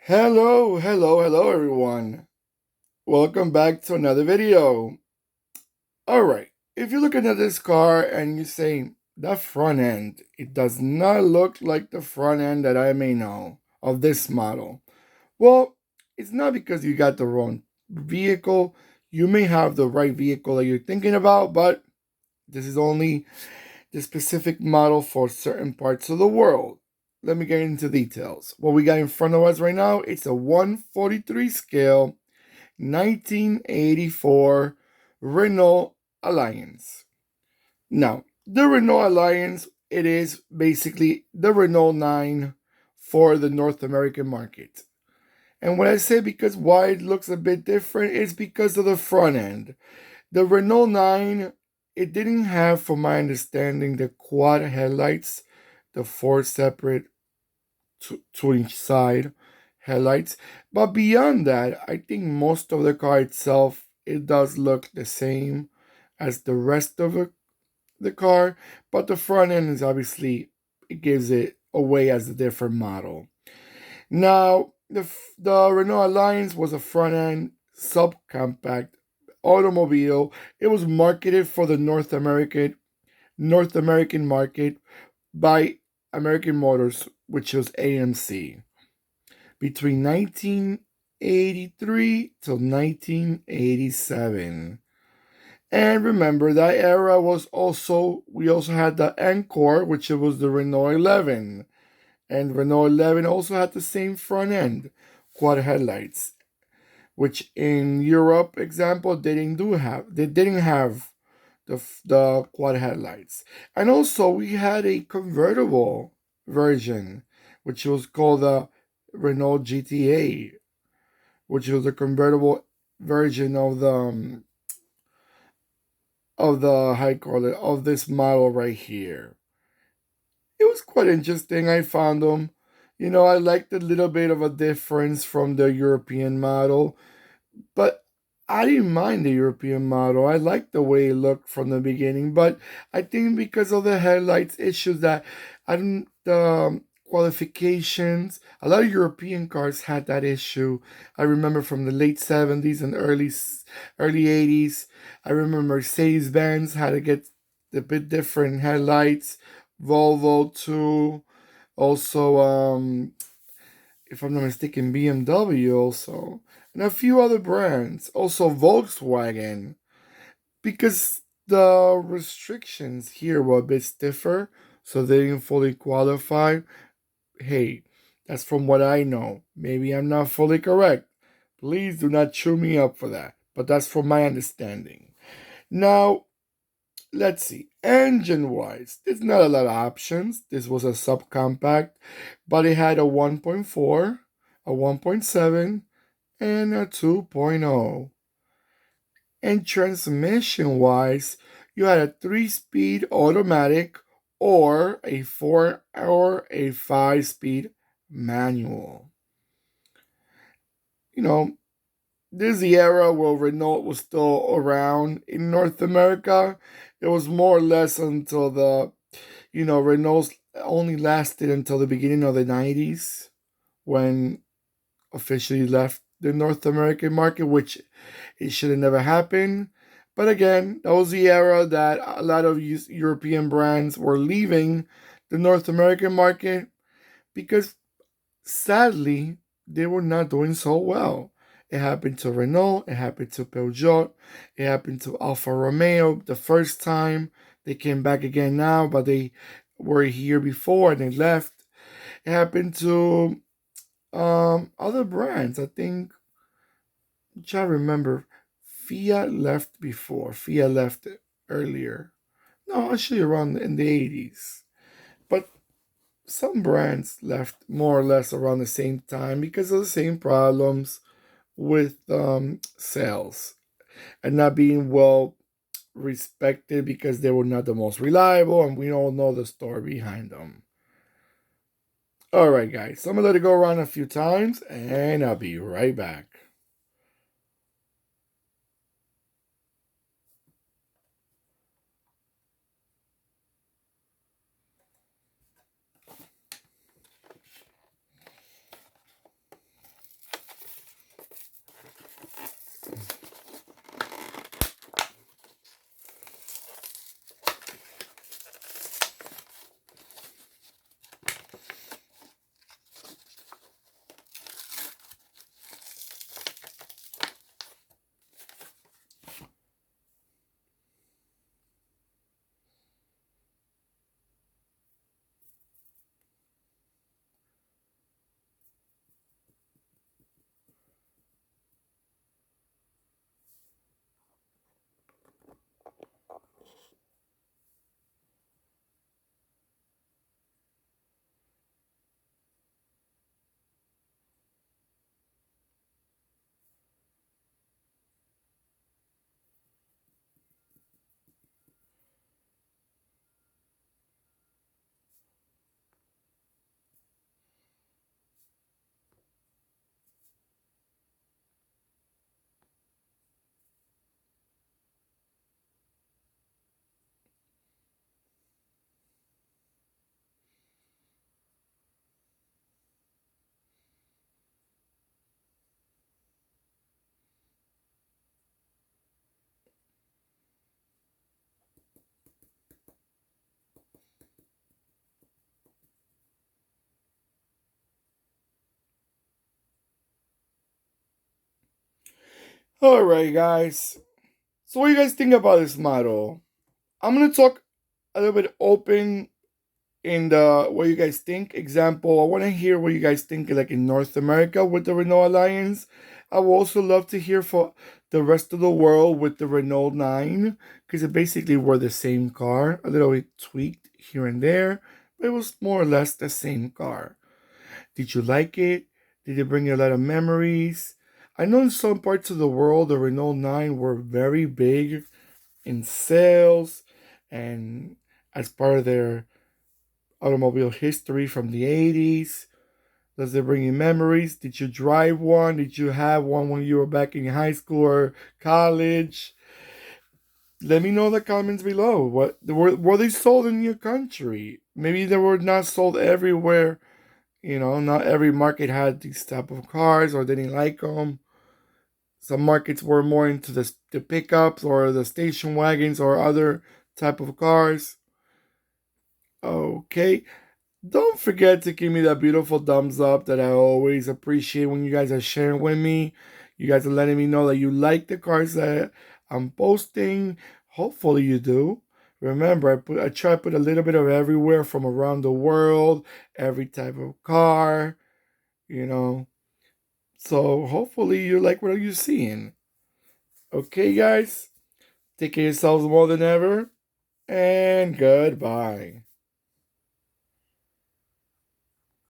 Hello everyone. Welcome back to another video. Alright, if you're looking at this car and you say, that front end, it does not look like the front end that I may know of this model. Well, it's not because you got the wrong vehicle. You may have the right vehicle that you're thinking about, but this is only the specific model for certain parts of the world. Let me get into details. What we got in front of us right now, it's a 143 scale 1984 Renault Alliance. Now, the Renault Alliance, it is basically the Renault 9 for the North American market. And when I say because why it looks a bit different, it's because of the front end. The Renault 9, it didn't have, from my understanding, the quad headlights, the four separate 2-inch side headlights. But beyond that, I think most of the car itself, it does look the same as the rest of the car. But the front end is obviously, it gives it away as a different model. Now, the Renault Alliance was a front end subcompact automobile. It was marketed for the North American market by American Motors, which was AMC, between 1983 till 1987. And remember, that era was also, we also had the Encore, which was the Renault 11. And Renault 11 also had the same front end, quad headlights, which in Europe, example, they didn't have the quad headlights. And also we had a convertible version, which was called the Renault GTA, which was a convertible version of the how you call it, of this model right here. It was quite interesting. I found them. I liked a little bit of a difference from the European model, but I didn't mind the European model. I liked the way it looked from the beginning, but I think because of the headlights issues that I didn't the qualifications, a lot of European cars had that issue. I remember from the late 70s and early 80s. I remember Mercedes Benz had to get a bit different headlights. Volvo too. Also, if I'm not mistaken, BMW also, and a few other brands, also Volkswagen, because the restrictions here were a bit stiffer, so they didn't fully qualify. Hey, that's from what I know. Maybe I'm not fully correct. Please do not chew me up for that, but that's from my understanding. Now, let's see. Engine wise, there's not a lot of options. This was a subcompact, but it had a 1.4, a 1.7, and a 2.0. And transmission wise, you had a 3-speed automatic or a 4 or a 5-speed manual. You know, this is the era where Renault was still around in North America. It was more or less until Renault only lasted until the beginning of the 90s when officially left the North American market, which it should have never happened. But again, that was the era that a lot of European brands were leaving the North American market because sadly they were not doing so well. It happened to Renault, it happened to Peugeot, it happened to Alfa Romeo the first time. They came back again now, but they were here before and they left. It happened to other brands. I think, I'm trying to remember, Fiat left before. Fiat left earlier. No, actually around in the 80s. But some brands left more or less around the same time because of the same problems with sales and not being well respected because they were not the most reliable, and we all know the story behind them. All right, guys, so I'm gonna let it go around a few times, and I'll be right back. Alright, guys. So, what do you guys think about this model? I'm gonna talk a little bit open in the what you guys think. Example, I want to hear what you guys think like in North America with the Renault Alliance. I would also love to hear for the rest of the world with the Renault 9 because it basically were the same car, a little bit tweaked here and there, but it was more or less the same car. Did you like it? Did it bring you a lot of memories? I know in some parts of the world the Renault 9 were very big in sales and as part of their automobile history from the 80s? Does it bring you memories? Did you drive one? Did you have one when you were back in high school or college? Let me know in the comments below. What were they sold in your country? Maybe they were not sold everywhere. Not every market had these type of cars or they didn't like them. Some markets were more into the pickups or the station wagons or other type of cars. Okay, don't forget to give me that beautiful thumbs up that I always appreciate when you guys are sharing with me. You guys are letting me know that you like the cars that I'm posting. Hopefully you do. Remember, I try to put a little bit of everywhere from around the world, every type of car, you know. So hopefully you like what you're seeing. Okay, guys, take care of yourselves more than ever, and goodbye.